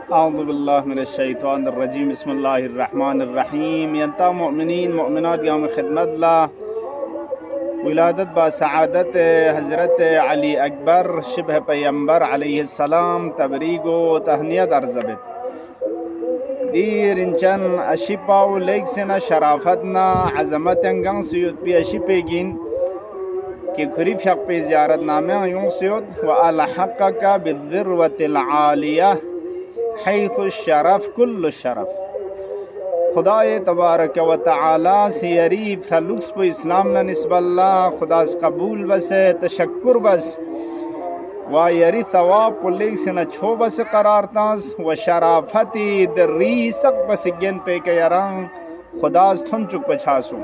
अऊज़ुबिल्लाहि मिनश्शैतानिर्रजीम बिस्मिल्लाहिर्रहमानिर्रहीम। यंता मोमिनीन मोमिनात याम खिदमत ला विलादत बा सआदत हज़रत अली अकबर शिबह पैगम्बर अलैहिस्सलाम तबरीगो तहनियत अर्ज़बित दीर इंचन अशिपाव लेग सेना शराफतना अज़मत अंगंग सियुत पी अशिपेगिन कि खुरीफ हक पे ज़ियारत नामे यूं सियुत व अलहक़का बिद्दिर्वतिल आलिया हैथु शरफ कुल्लु शरफ। खुदाए तबारक व तआला से यरीफ लुक्स पे इस्लाम न निस्बल्ला खुदा कबूल बस तशक्कुर बस व यरी थवाब पुलिक से न छो बस करार तास व शराफती दर्री सक बस गेन पे के यरंग खुदास थुन चुक पछासू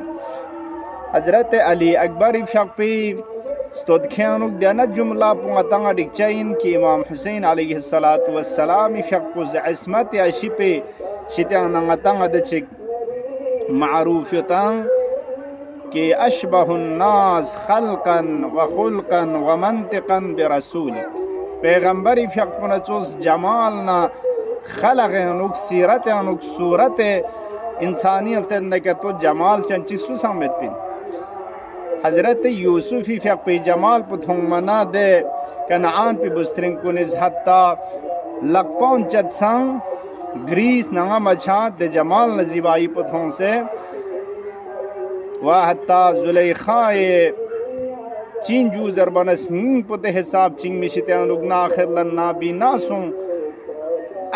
हज़रत अली अकबर इफ़्याक पे स्तोदख्यानुक देना जुमला पुंगतंग डिक्चाइन कि इमाम हुसैन अलैहिस्सलातु वस्सलाम इफ़्याक पुज़ इस्मत या शिपे शित्यांगतंग दचिक मारूफ यतंग कि अशबहुन्नास खल्कन व खुल्कन व मंतिकन बिरसूल पैगम्बर इफ़्याक पुनचुस जमाल ना खलक अनुक सीरत अनुक सूरत इंसानियत ने के तो जमाल चंची सुसमित पिन हज़रत यूसुफ इफ़्याक पे जमाल पुथुंग मना दे कनान पे बुस्त्रिंग कुनिज हत्ता लकपौन चत्संग ग्रीस नंगा मछा दे जमाल नजीबाई पुथुंग से वह हत्ता जुलेखाए चीन जू जरबनस पुते हिसाब चिंग मिशित्यान रुगना आखिर लन्ना भी नासुं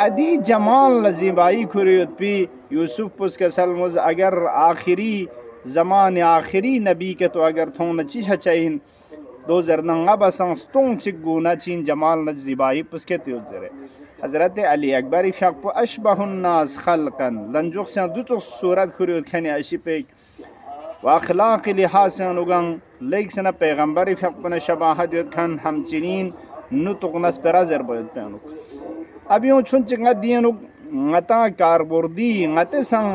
अदी जमाल नजीबाई खुरियत पी यूसुफ पुस के सलमुज अगर आखिरी ज़मान आखिरी नबी के तो अगर थों नची चाहिए दो जरनंगा बसंग स्तों चिगुना चीन जमाल नजीबाई पुसके त्योजरे हज़रत अली अकबर इफ़्याक पो अशबहुन्नास खल्कन लंजुक से दुचुक सूरत खुरियत खने अशिपे व अखलाक लिहाज से अनुगंग लेक से न पैगम्बर इफ़्याक पो न शबाहत खन हम चिनीन नुतुक नस पर ज़रबत पेनुक अब यूं छुन चिंगा दियनुक ngata karbordi ngate sang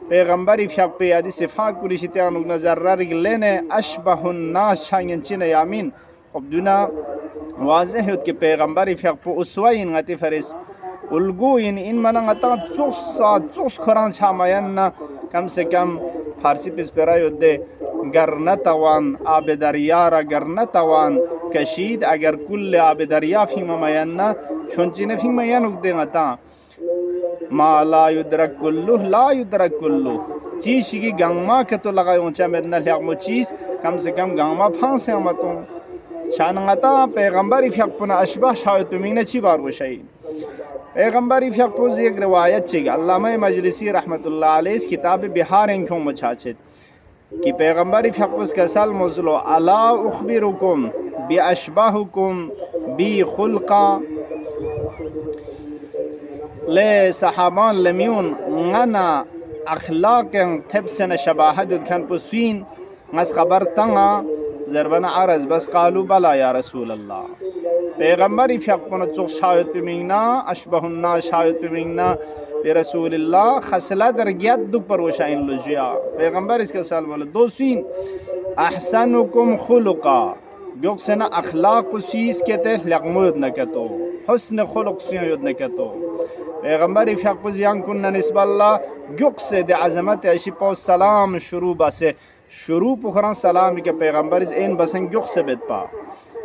पैगम्बर इफ़्याक पे आदि सिफात कुली शित्यानुक नजर रिगलेने अशबहुन नास शांगन चिन यामीन अब्दुना वाज़े है कि पैगम्बर इफ़्याक पे उसवाइन ngate फरिस उल्गु इन मना ngata चुस खुरान छामायन कम से कम फारसी पिस्पेरा युद्धे गरना तवान आब दरियारा गरना तवान कशीद अगर कुल आब दरिया फिमा मयन्ना शुंचिने फिमा यनुक दे ngata मा ला युद्रक कुल्लु ला युद्रक कुल्लु चीज की गंगमा के तो लगा ऊंचा में न लिया चीज कम से कम गंगमा फांस से मतों शानंगता पैगंबर इफ़्याक पुना अशबह शायद तुमीने ची बार वशाई पैगंबर इफ़्याक पुज एक रिवायत चिग अल्लामा मजलिसी रहमतुल्लाह अलैह इस किताब बिहार इंखों मचाचित कि पैगंबर इफ़्याक पुज का सल मुज़लो अला उखबिरुकुम बि अशबाहुकुम बि खुल्का ले सहाबान लमियन ngana akhlaqen tebsena shabahat kan pusin ngas khabar tanga zarbana araz bas qalu bala ya rasul allah पैगम्बर इफ़्याक पुन चुक शायद पिमिंगना अशबहुन्ना शायद पिमिंगना बे रसूलillah खसला दरगियात दुख पर वशाइन लुजिया पैगम्बर इसके साल वाले दो सीन अहसनुकुम खुलुका जोक से ना अखलाक पुसीस के ते लगमुद न के तो हुस्न खुलुक से युद न के तो पैगम्बर इफ़्याक पुज यांग कुन्ना निस्बल्ला जोक से दे अज़मत अशिपो सलाम शुरू बसे शुरू पुखरा सलाम के पैगम्बर इस इन बसंग जोक से बेद पा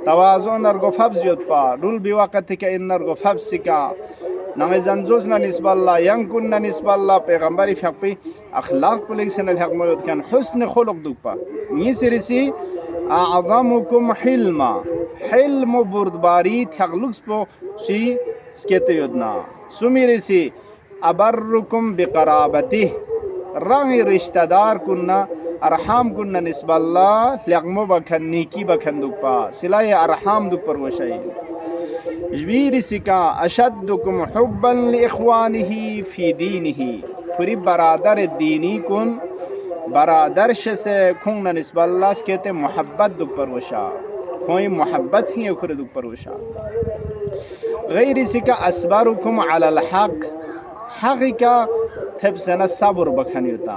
तवाज़ो नरगो फब्ज़ युद पा रुल बिवक़त के इन नरगो फब्ज़ सिका नमे जंजोस न निस्बल्ला यांग कुन्ना निस्बल्ला पैगम्बर इफ़्याक पे अखलाक पुलिक से न लगमुद कन हुस्न खुलुक दुख पा ये सिरसी अअज़मुकुम हिल्मा हिल्म बुर्दबारी थगलुक्स पो सी स्केते युदना सुमिरसी अबर्रुकुम बिक़राबती रंग रिश्तेदार कुन्ना अरहाम कुन्ना निस्बल्ला लगमो बखन नीकी बखन दुपा सिलाए अरहाम दुप पर वशाई जबीरसी का अशद्दुकुम हुब्बन लिइख्वानिही फी दीनिही पूरी बरादर दीनी कुन बरादर से खुंग निस्बल्ला कहते मोहब्बत दुख पर वशा कोई मोहब्बत से खुद दुख पर वशा गैर इसी का असबारुकुम अलल हक हक का थब सना सब्र बखनी होता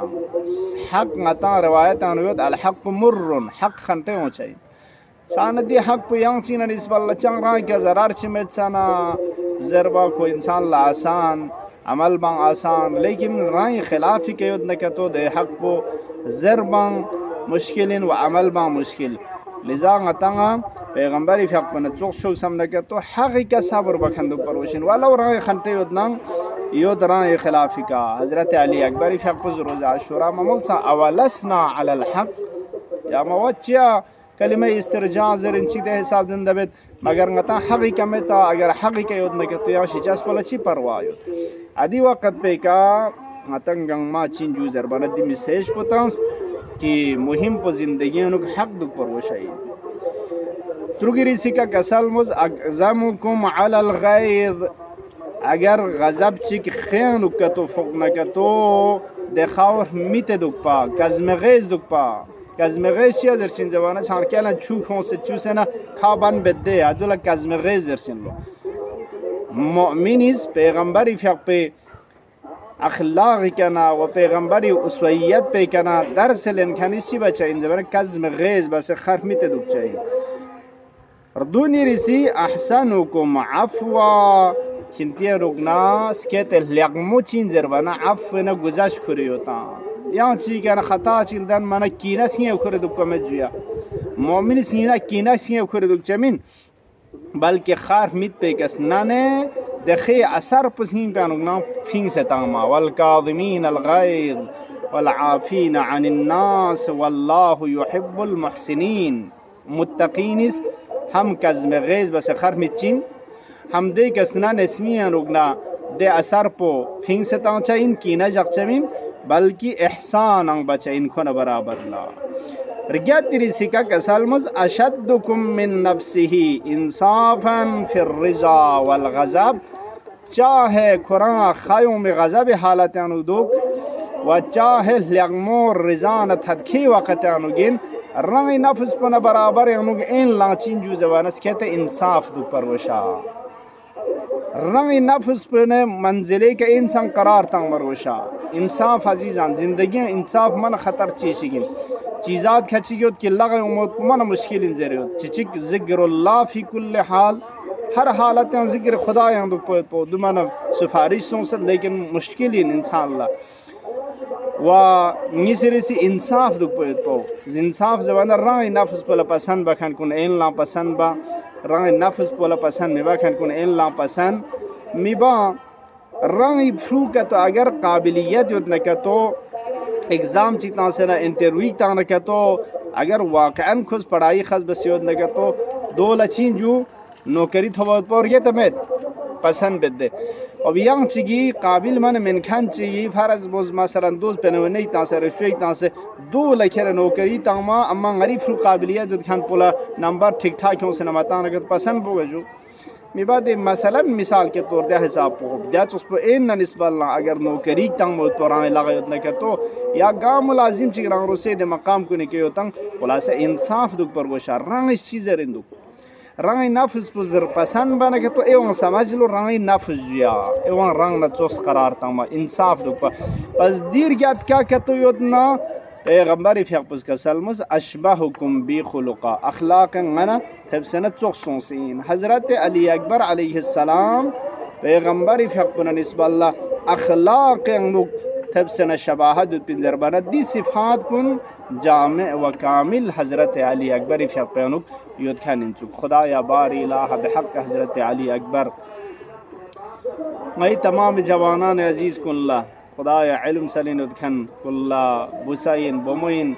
हक ngata riwayat anuad al haq murrun haq khante होचाई शान दी हक पुयांग चीन निस्बल्ला चंगरा के जरार चिमेत सना ज़रबा को इंसान ला आसान अमल बांग आसान, लेकिन राय खिलाफी के युद्ध न कतो दे हक को ज़रबांग मुश्किल व अमल बांग मुश्किल। लिजा गतंगा पैगंबर इफ़ाक पन चोक्शो समन कतो हक़ का सब्र बखंदु परोशन वाला राय खंते युद्धनांग युद्ध राय खिलाफी का। हज़रत अली अकबर इफ़ाक पज़ रोज़ आशुरा ममल सा अवलसना अलल हक़ या मवच्चिया कलिमा इस्तिरजा ज़रिन चीते हिसाब दिन दबेत मगर गता हक़ का में था अगर हक़ का युद्ध न कतो या शिजास पला ची परवायो आदि वक़्त पे का मतंगंग मा चिंजू ज़रबान दी मिसेज पोतांस कि मुहिम पर ज़िंदगी उनक हक़ दुख पर वो शायद तुर्गिरिसी का कसल मुझ अज़मुकुम अलल गैज़ अगर गज़ब चिक खैन उकतो फुक न कतो देखावर मीते दुख पा कज़मगेज़ दुख पा कज़मगेज़ चिया ज़रचिन जवाना चार क्या ना चूखों से चूसे ना खाबान बेदे आदुला कज़मगेज़ ज़रचिन लो मोमिनिस पैगंबर इफ़ाक पे अखलाक कना व पैगंबरी उसवैयत पे कना दरस लेनखानिसी बचा इन जबर कज़मगेज़ बस खरमिते दुख चाहिए रदूनी रिसी अहसनुकुम अफ़वा चिंतिया रुकना स्केत लगमो चीन जरबाना अफ़ न गुजाश खुरी होता यहाँ ची क्या ना खता चिल्दन मना कीना सिंह खुरे दुख में जुया मोमिन सिंह कीना सिंह खुरे दुख चमीन बल्कि खार मित पे कस नाने दखे असर पसीन पे अनुगना फिंग से तामा वल काज़िमीन अल गैज़ वल आफ़ीन अनिन नास वल्लाहु युहिब्बुल मुहसिनीन मुत्तक़ीनिस हम कज़मगेज़ बस खर मिचिन हम दे कसना नस्मी अनुगना दे असर पो फिंग से तांचा इन कीना जक्चमीन बल्कि एहसान अंग बचा इनको न बराबर ला रज्ञा तिरिसी का कसल मुझ अशद्दुकुम मिन नफ्सिही इंसाफन फिर रिज़ा वल गज़ब चाहे कुरान खायों में गज़ब हालत अनुदुक व चाहे लगमोर रिज़ान थदखी वक़्त अनुगिन रंग नफ्स पन बराबर अनुग इन लाचिन जू जवानस कहते इंसाफ दु परवशा रंग नफ्स पन मंजिले के इंसान करार तंग मरोशा इंसाफ अजीज़ान ज़िंदगी इंसाफ मन ख़तर चीशिगिन चीज़ात खचियोत कि लगा उमत मन मुश्किल इन ज़रियोत चिचिक ज़िक्रुल्लाह फ़ी कुल्ल हाल हर हालत में ज़िक्र खुदा यहाँ दो दुमाना सिफारिशों से लेकिन मुश्किल इन इंसान ला व निसरिसी इंसाफ दुख पो इंसाफ जवाना रंग नफ्स पला पसंद बखन कुन इन ला पसंद बा रंग नफ्स पला पसंद में बखन कुन इन ला पसंद मिबा रंग फ्रू का तो अगर काबिलियत युद्ध न का तो एग्ज़ाम चितना से ना इंटरव्यू तान का तो अगर वाक़अन खुद पढ़ाई खस बस युद्ध न का तो दो लचीन जो नौकरी थोड़ा पर ये तमें पसंद बेदे अब यहाँ चिगी काबिल मन मिनखान चिगी फर्ज बोझ मसलन दोस्त पहने नहीं तासे रश्वी तासे दो लखेर नौकरी तामा अम्मा गरीब फ्रू काबिलियत जो खान पोला नंबर ठीक ठाक क्यों से नमता नगद पसंद बोगे जो मिबाद मसलन मिसाल के तौर दे हिसाब पो दे उस पर इन निस्बल्ला अगर नौकरी तंग मोत पर लगा न के तो या गांव मुलाजिम चिग रंग रोसे दे मकाम को निके होतंग बोला से इंसाफ दुख पर वो शर रंग इस चीज़ रिंदु रंग नफ्स पुज़र पसंद बना के तो एवं समझ लो रंग नफ्स जिया एवं रंग न चोस करार तंग इंसाफ दुख पर बस दीर क्या के तो योजना पैगंबर इफ़ाक का सलमुस अशबहुकुम बी खुलुका अखलाक गना तबसना चोक्सोंसीन हज़रत अली अकबर अलैहिस्सलाम पैगंबर इफ़ाक निस्बल्ला अखलाक तबसना शबाहत पिंजरबना दी सिफात कुन जामे व कामिल हज़रत अली अकबर इफ़ाक पैनुक युद्ध खान खुदा या बारी इलाहा बहक़ हज़रत अली अकबर मई तमाम जवानान अजीज़ कुल्ला खुदा या इल्म सलीन उदखन कुल्ला बुसाइन बमुइन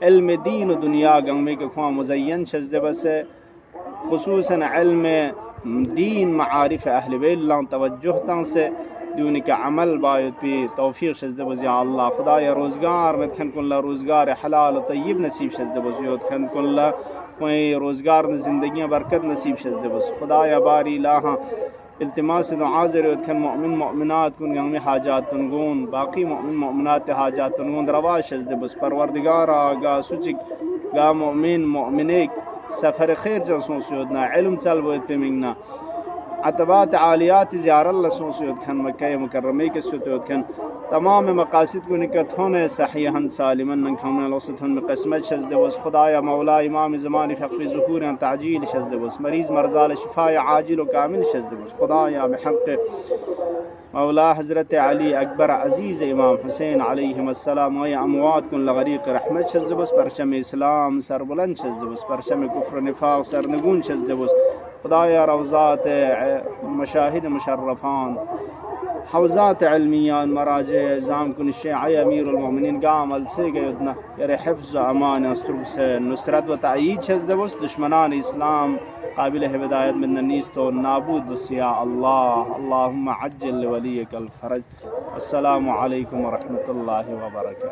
इल्म दीन दुनिया गंग में के खुआ मुज़य्यन शज़्द बस खुसूसन इल्म दीन मारिफ अहल बैत तवज्जुह तंग से दूनी का अमल बायत पे तौफीक शज़्द बस या अल्लाह खुदा या रोज़गार में खन कुल्ला रोज़गार हलाल व तय्यब नसीब शज़्द बस योद खन कुल्ला कोई रोज़गार ज़िंदगी बरकत नसीब शज़्द बस खुदा या बारी इलाहा इल्तिमास दुआज़र खन मोमिन मोमिनात कुन गंग में हाजात तनगून बाकी मोमिन मोमिनात हाजात तनगून रवा शज़्द बस परवरदिगार गा सुचिक गा मोमिन मोमिनेक सफ़र खैर जसों सोदना इल्म चल वो पे मिंगना عتبات عالیات زیارت لسوسیت کن مکه مکرمه کے سوتیت کن تمام مقاصد کو نکت ہونے صحیحا سالما نکھمنا لوستن قسمت شزد وس خدایا مولا امام زمان فقی ظهور تعجیل شزد وس مریض مرزال شفاء عاجل و کامل شزد وس خدایا بحق مولا حضرت علی اکبر عزیز امام حسین علیہم السلام و اموات کن لغریق رحمت شزد وس پرچم اسلام سر بلند شزد وس پرچم کفر نفاق سرنگون شزد وس خدایا روضات مشاهد مشرفان حوزات علمیان مراجع اعظام کن شیعی امیر المؤمنین قام السیگه یدنا یعنی حفظ و امان استرس نصرت و تأیید شزده وست دشمنان اسلام قابل هدایت من النیست و نابود بس یا الله اللهم عجل لوليك الفرج. السلام علیکم ورحمة الله وبرکاته.